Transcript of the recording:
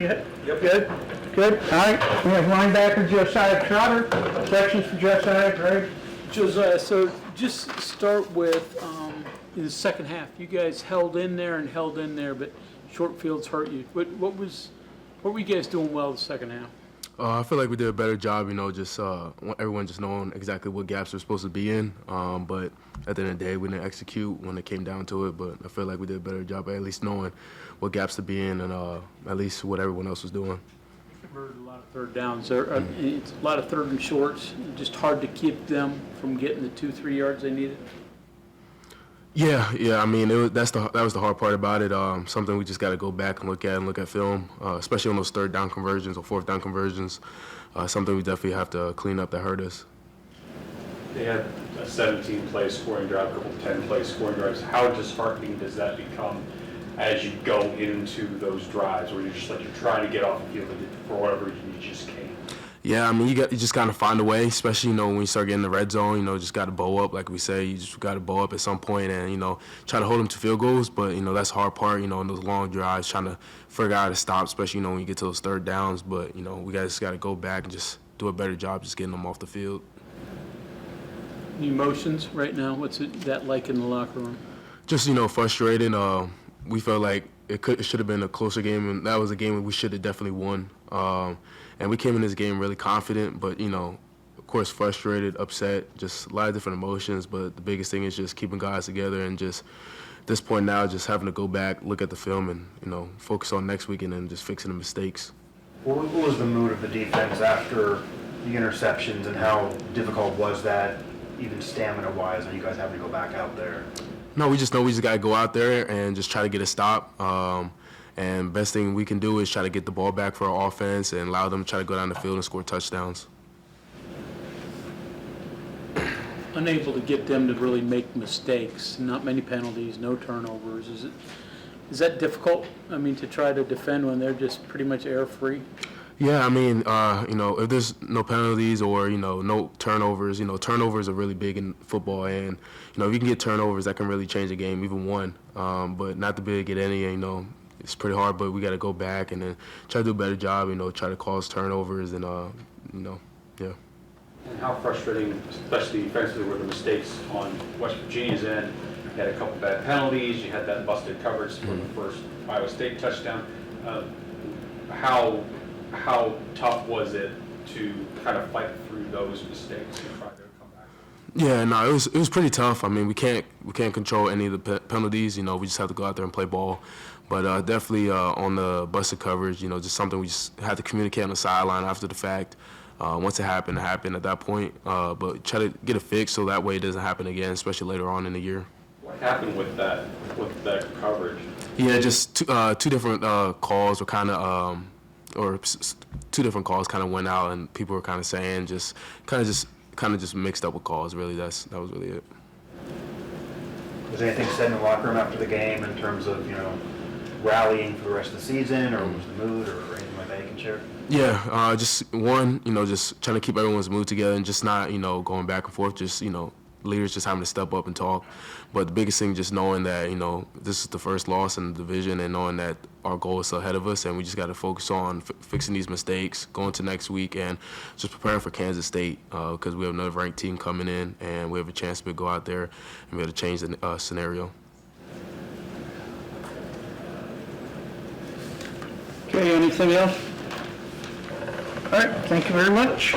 Yep. Good. Good. All right. We have linebacker Josiah Trotter. Sections for Josiah. Great. Josiah, so just start with in the second half. You guys held in there, but short fields hurt you. What were you guys doing well the second half? I feel like we did a better job, just everyone just knowing exactly what gaps we're supposed to be in. But at the end of the day, we didn't execute when it came down to it. But I feel like we did a better job at least knowing what gaps to be in and at least what everyone else was doing. You converted a lot of third downs. It's a lot of third and shorts. Just hard to keep them from getting the 2-3 yards they needed. Yeah. I mean, that was the hard part about it. Something we just got to go back and look at film, especially on those third down conversions or fourth down conversions. Something we definitely have to clean up that hurt us. They had a 17-play scoring drive, a couple 10-play scoring drives. How disheartening does that become as you go into those drives where you're just like you're trying to get off the field and for whatever reason you just can't? Yeah, I mean, you just gotta find a way, especially when you start getting the red zone. Just gotta bow up, like we say. You just gotta bow up at some point and try to hold them to field goals. But that's the hard part. In those long drives, trying to figure out how to stop, especially when you get to those third downs. But we just gotta go back and just do a better job just getting them off the field. Any emotions right now? What's that like in the locker room? Just frustrated. We felt like it should have been a closer game, and that was a game we should have definitely won. And we came in this game really confident, but of course frustrated, upset, just a lot of different emotions. But the biggest thing is just keeping guys together and just at this point now just having to go back, look at the film, and focus on next week and then just fixing the mistakes. What was the mood of the defense after the interceptions, and how difficult was that, even stamina-wise, are you guys having to go back out there? No, we just know we just got to go out there and just try to get a stop. And best thing we can do is try to get the ball back for our offense and allow them to try to go down the field and score touchdowns. Unable to get them to really make mistakes, not many penalties, no turnovers. Is that difficult? I mean, to try to defend when they're just pretty much error-free? Yeah, I mean, if there's no penalties or, no turnovers, turnovers are really big in football. And, if you can get turnovers, that can really change a game, even one. But not to be able to get any, it's pretty hard, but we got to go back and then try to do a better job, try to cause turnovers and, yeah. And how frustrating, especially defensively, were the mistakes on West Virginia's end? You had a couple bad penalties. You had that busted coverage for the first Iowa State touchdown. How tough was it to kind of fight through those mistakes and try to come back? Yeah, no, it was pretty tough. I mean, we can't control any of the penalties. We just have to go out there and play ball. But definitely on the busted coverage, just something we just had to communicate on the sideline after the fact. Once it happened at that point. But try to get it fixed so that way it doesn't happen again, especially later on in the year. What happened with that coverage? Yeah, just two different calls were kind of, or two different calls kind of went out, and people were kind of saying just mixed up with calls. Really, that was really it. Was anything said in the locker room after the game in terms of rallying for the rest of the season, or was the mood, or anything like that you can share? Yeah, just one, just trying to keep everyone's mood together and just not, going back and forth, just, leaders just having to step up and talk. But the biggest thing, just knowing that, this is the first loss in the division and knowing that our goal is still ahead of us and we just got to focus on fixing these mistakes, going to next week and just preparing for Kansas State because we have another ranked team coming in and we have a chance to go out there and be able to change the scenario. Okay, anything else? All right, thank you very much.